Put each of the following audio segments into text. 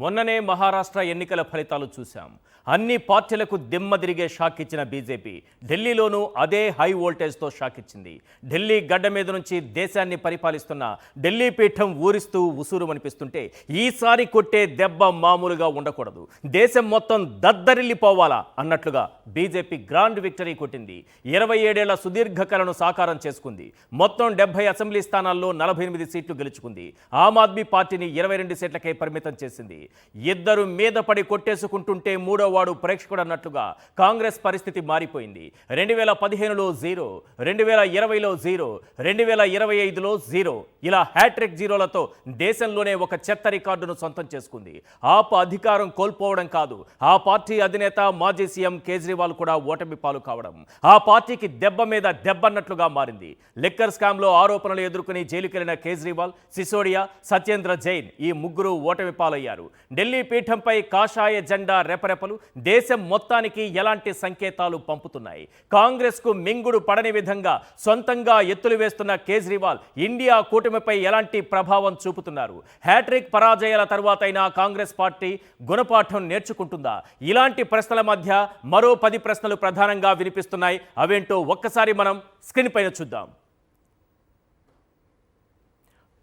మొన్ననే మహారాష్ట్ర ఎన్నికల ఫలితాలు చూశాం. అన్ని పార్టీలకు దిమ్మదిరిగే షాక్ ఇచ్చిన బీజేపీ ఢిల్లీలోనూ అదే హై వోల్టేజ్తో షాక్ ఇచ్చింది. ఢిల్లీ గడ్డ మీద నుంచి దేశాన్ని పరిపాలిస్తున్న ఢిల్లీ పీఠం ఊరిస్తూ ఉసూరు అనిపిస్తుంటే ఈసారి కొట్టే దెబ్బ మామూలుగా ఉండకూడదు, దేశం మొత్తం దద్దరిల్లిపోవాలా అన్నట్లుగా బీజేపీ గ్రాండ్ విక్టరీ కొట్టింది. 27 ఏళ్ల సుదీర్ఘ కలను సాకారం చేసుకుంది. మొత్తం 70 అసెంబ్లీ స్థానాల్లో 48 సీట్లు గెలుచుకుంది. ఆమ్ ఆద్మీ పార్టీని 22 సీట్లకే పరిమితం చేసింది. ఇద్దరు మీద పడి కొట్టేసుకుంటుంటే మూడో వాడు ప్రేక్షకుడు అన్నట్లుగా కాంగ్రెస్ పరిస్థితి మారిపోయింది. 2015లో 0, 2020లో 0, 2025లో 0, ఇలా హ్యాట్రిక్ జీరోలతో దేశంలోనే ఒక చెత్త రికార్డును సొంతం చేసుకుంది. ఆప్ అధికారం కోల్పోవడం కాదు, ఆ పార్టీ అధినేత మాజీ సీఎం కేజ్రీవాల్ కూడా ఓటమి పాలు కావడం ఆ పార్టీకి దెబ్బ మీద దెబ్బన్నట్లుగా మారింది. లిక్కర్ స్కామ్లో ఆరోపణలు ఎదుర్కొని జైలుకెళ్లిన కేజ్రీవాల్, సిసోడియా, సత్యేంద్ర జైన్ ఈ ముగ్గురు ఓటమి పాలయ్యారు. ఢిల్లీ పీఠంపై కాషాయ జెండా రెపరెపలు దేశం మొత్తానికి ఎలాంటి సంకేతాలు పంపుతున్నాయి? కాంగ్రెస్ కు మింగుడు పడని విధంగా సొంతంగా ఎత్తులు వేస్తున్న కేజ్రీవాల్ ఇండియా కూటమిపై ఎలాంటి ప్రభావం చూపుతున్నారు? హ్యాట్రిక్ పరాజయాల తర్వాతైనా కాంగ్రెస్ పార్టీ గుణపాఠం నేర్చుకుంటుందా? ఇలాంటి ప్రశ్నల మధ్య మరో 10 ప్రశ్నలు ప్రధానంగా వినిపిస్తున్నాయి. అవేంటో ఒక్కసారి మనం స్క్రీన్ పైన చూద్దాం.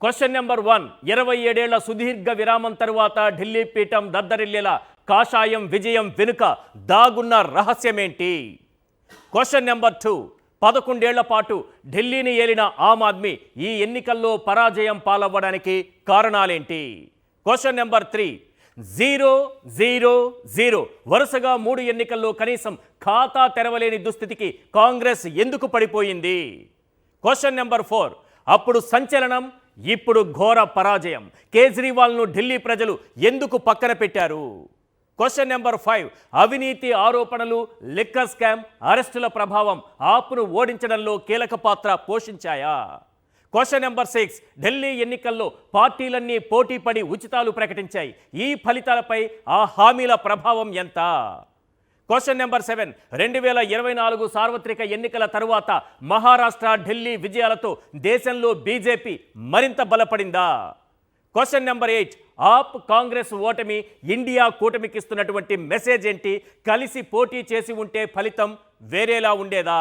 క్వశ్చన్ నెంబర్ 1, 27 ఏళ్ల సుదీర్ఘ విరామం తరువాత ఢిల్లీ పీఠం దద్దరిల్లేలా కాషాయం విజయం వెనుక దాగున్న రహస్యమేంటి? క్వశ్చన్ నెంబర్ 2, 11 ఏళ్ల పాటు ఢిల్లీని ఏలిన ఆమ్ ఆద్మీ ఈ ఎన్నికల్లో పరాజయం పాలవ్వడానికి కారణాలేంటి? క్వశ్చన్ నెంబర్ 3, 0, 0, 0 వరుసగా 3 ఎన్నికల్లో కనీసం ఖాతా తెరవలేని దుస్థితికి కాంగ్రెస్ ఎందుకు పడిపోయింది? క్వశ్చన్ నెంబర్ 4, అప్పుడు సంచలనం, ఇప్పుడు ఘోర పరాజయం, కేజ్రీవాల్ను ఢిల్లీ ప్రజలు ఎందుకు పక్కన పెట్టారు? క్వశ్చన్ నెంబర్ 5, అవినీతి ఆరోపణలు, లిక్కర్ స్కామ్, అరెస్టుల ప్రభావం ఆప్ను ఓడించడంలో కీలక పాత్ర పోషించాయా? క్వశ్చన్ నెంబర్ 6, ఢిల్లీ ఎన్నికల్లో పార్టీలన్నీ పోటీపడి ఉచితాలు ప్రకటించాయి. ఈ ఫలితాలపై ఆ హామీల ప్రభావం ఎంత? క్వశ్చన్ నెంబర్ 7, 2024 సార్వత్రిక ఎన్నికల తరువాత మహారాష్ట్ర, ఢిల్లీ విజయాలతో దేశంలో బీజేపీ మరింత బలపడిందా? క్వశ్చన్ నెంబర్ 8, ఆప్ కాంగ్రెస్ ఓటమి ఇండియా కూటమికిస్తున్నటువంటి మెసేజ్ ఏంటి? కలిసి పోటీ చేసి ఉంటే ఫలితం వేరేలా ఉండేదా?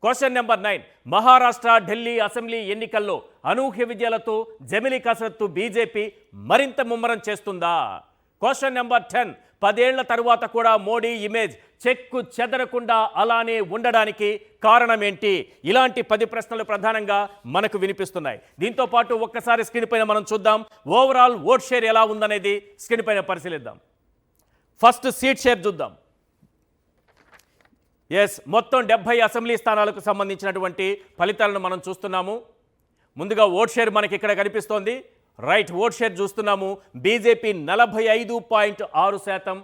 Question number 9, Maharashtra, Delhi assembly ఎన్నికల్లో అనూహ్య విజయాలతో జమిలి కసరత్తు బీజేపీ మరింత ముమ్మరం చేస్తుందా? క్వశ్చన్ నెంబర్ 10, 10 ఏళ్ల తరువాత కూడా మోడీ ఇమేజ్ చెక్కు చెదరకుండా అలానే ఉండడానికి కారణమేంటి? ఇలాంటి 10 ప్రశ్నలు ప్రధానంగా మనకు వినిపిస్తున్నాయి. దీంతో పాటు ఒక్కసారి స్క్రీన్ పైన మనం చూద్దాం, ఓవరాల్ ఓట్ షేర్ ఎలా ఉందనేది స్క్రీన్ పైన పరిశీలిద్దాం. ఫస్ట్ సీట్ షేర్ చూద్దాం. మొత్తం 70 అసెంబ్లీ స్థానాలకు సంబంధించినటువంటి ఫలితాలను మనం చూస్తున్నాము. ముందుగా ఓట్ షేర్ మనకి ఇక్కడ కనిపిస్తోంది. రైట్, ఓట్ షేర్ చూస్తున్నాము. బీజేపీ 45.6%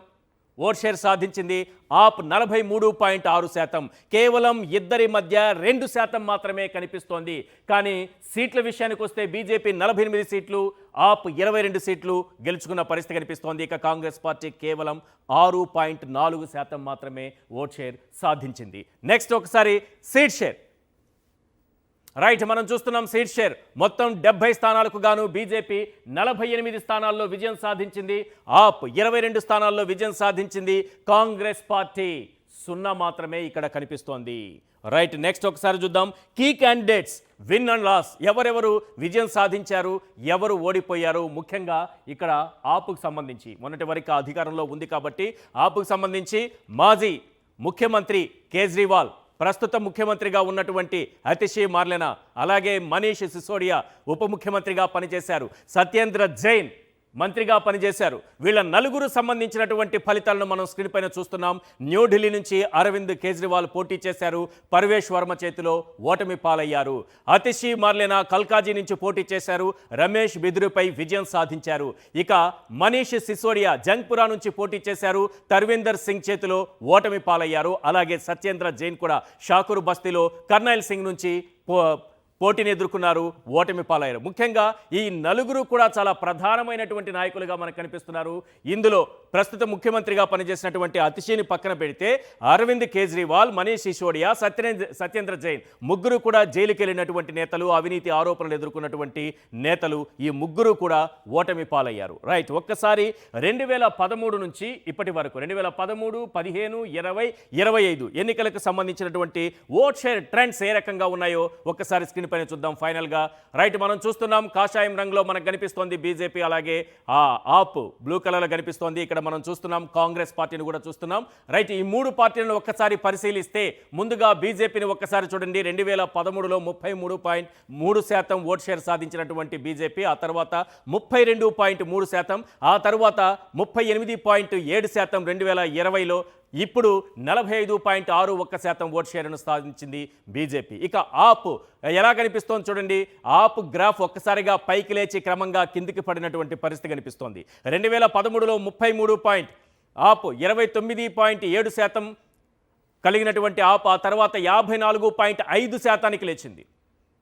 ఓట్ షేర్ సాధించింది. ఆప్ 43.6%. కేవలం ఇద్దరి మధ్య 2% మాత్రమే కనిపిస్తోంది. కానీ సీట్ల విషయానికి వస్తే బీజేపీ 48 సీట్లు, ఆప్ 22 సీట్లు గెలుచుకున్న పరిస్థితి కనిపిస్తోంది. ఇక కాంగ్రెస్ పార్టీ కేవలం 6.4% మాత్రమే ఓట్ షేర్ సాధించింది. నెక్స్ట్ ఒకసారి సీట్ షేర్. రైట్, మనం చూస్తున్నాం సీట్ షేర్. మొత్తం 70 స్థానాలకు గాను బీజేపీ 48 స్థానాల్లో విజయం సాధించింది. ఆప్ 22 స్థానాల్లో విజయం సాధించింది. కాంగ్రెస్ పార్టీ 0 మాత్రమే ఇక్కడ కనిపిస్తోంది. రైట్, నెక్స్ట్ ఒకసారి చూద్దాం. Key candidates win and loss, ఎవరెవరు విజయం సాధించారు, ఎవరు ఓడిపోయారు? ముఖ్యంగా ఇక్కడ ఆప్కు సంబంధించి మొన్నటి వరకు అధికారంలో ఉంది కాబట్టి ఆప్కు సంబంధించి మాజీ ముఖ్యమంత్రి కేజ్రీవాల్, ప్రస్తుత ముఖ్యమంత్రిగా ఉన్నటువంటి అతిషి మార్లెనా, అలాగే మనీష్ సిసోడియా ఉప ముఖ్యమంత్రిగా పనిచేశారు, సత్యేంద్ర జైన్ మంత్రిగా పనిచేశారు. వీళ్ళ నలుగురు సంబంధించినటువంటి ఫలితాలను మనం స్క్రీన్ పైన చూస్తున్నాం. న్యూఢిల్లీ నుంచి అరవింద్ కేజ్రీవాల్ పోటీ చేశారు, పర్వేష్ వర్మ చేతిలో ఓటమి పాలయ్యారు. అతిషి మార్లెనా కల్కాజీ నుంచి పోటీ చేశారు, రమేష్ బిద్రుపై విజయం సాధించారు. ఇక మనీష్ సిసోడియా జంగ్పురా నుంచి పోటీ చేశారు, తర్వీందర్ సింగ్ చేతిలో ఓటమి పాలయ్యారు. అలాగే సత్యేంద్ర జైన్ కూడా షాకూర్ బస్తీలో కర్నైల్ సింగ్ నుంచి పోటీని ఎదుర్కొన్నారు, ఓటమి పాలయ్యారు. ముఖ్యంగా ఈ నలుగురు కూడా చాలా ప్రధానమైనటువంటి నాయకులుగా మనకు కనిపిస్తున్నారు. ఇందులో ప్రస్తుత ముఖ్యమంత్రిగా పనిచేసినటువంటి అతిశీని పక్కన పెడితే అరవింద్ కేజ్రీవాల్, మనీష్ సిసోడియా, సత్యేంద్ర జైన్ ముగ్గురు కూడా జైలుకి వెళ్ళినటువంటి నేతలు, అవినీతి ఆరోపణలు ఎదుర్కొన్నటువంటి నేతలు. ఈ ముగ్గురు కూడా ఓటమి పాలయ్యారు. రైట్, ఒక్కసారి 2013 నుంచి ఇప్పటి వరకు 2013, 15, 20, 25 ఎన్నికలకు సంబంధించినటువంటి ఓట్ షేర్ ట్రెండ్స్ ఏ రకంగా ఉన్నాయో ఒక్కసారి స్క్రీన్ పైన చూద్దాం. ఫైనల్గా రైట్, మనం చూస్తున్నాం కాషాయం రంగులో మనకు కనిపిస్తోంది బీజేపీ, అలాగే ఆప్ బ్లూ కలర్లో కనిపిస్తోంది. ఇక్కడ మనం చూస్తున్నాం కాంగ్రెస్ పార్టీని కూడా చూస్తున్నాం. రైట్, ఈ మూడు పార్టీలను ఒక్కసారి పరిశీలిస్తే ముందుగా బీజేపీని ఒక్కసారి చూడండి. 2013లో 33.3% ఓట్ షేర్ సాధించినటువంటి బీజేపీ, ఆ తర్వాత 32.3%, ఆ తర్వాత 38.7% 2020లో, ఇప్పుడు 45.61% ఓట్ షేర్ను సాధించింది బీజేపీ. ఇక ఆప్ ఎలా కనిపిస్తోంది చూడండి. ఆప్ గ్రాఫ్ ఒక్కసారిగా పైకి లేచి క్రమంగా కిందికి పడినటువంటి పరిస్థితి కనిపిస్తోంది. 2013లో 29.7% కలిగినటువంటి ఆప్ ఆ తర్వాత 54.5%కి లేచింది.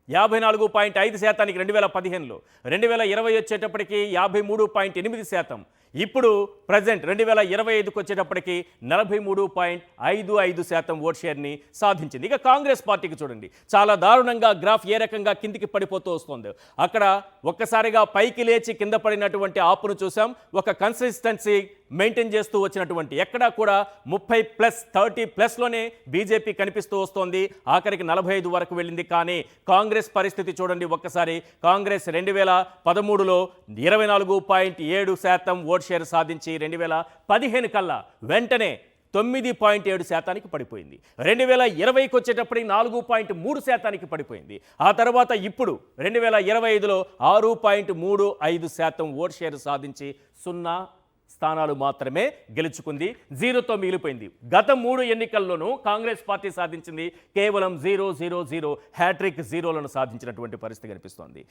54.5%కి 2015లో, 2020 వచ్చేటప్పటికి 53.8%, ఇప్పుడు ప్రజెంట్ 2025కి వచ్చేటప్పటికి 43.55% ఓట్ షేర్ని సాధించింది. ఇక కాంగ్రెస్ పార్టీకి చూడండి, చాలా దారుణంగా గ్రాఫ్ ఏ రకంగా కిందికి పడిపోతూ వస్తుంది. అక్కడ ఒక్కసారిగా పైకి లేచి కింద పడినటువంటి ఆపును చూసాం. ఒక కన్సిస్టెన్సీ మెయింటైన్ చేస్తూ వచ్చినటువంటి, ఎక్కడా కూడా 30+, 30+లోనే బీజేపీ కనిపిస్తూ వస్తోంది. ఆఖరికి 45 వరకు వెళ్ళింది. కానీ కాంగ్రెస్ పరిస్థితి చూడండి ఒక్కసారి. కాంగ్రెస్ 2013లో 24.7% ఓట్ షేర్ సాధించి 2015 కల్లా వెంటనే 9.7%కి పడిపోయింది. 2020కి వచ్చేటప్పటికి 4.3%కి పడిపోయింది. ఆ తర్వాత ఇప్పుడు 2025లో 6.35% ఓట్ షేర్ సాధించి 0 స్థానాలు మాత్రమే గెలుచుకుంది, 0తో మిగిలిపోయింది. గత 3 ఎన్నికల్లోనూ కాంగ్రెస్ పార్టీ సాధించింది కేవలం 0, 0, 0, హ్యాట్రిక్ జీరోలను సాధించినటువంటి పరిస్థితి కనిపిస్తోంది.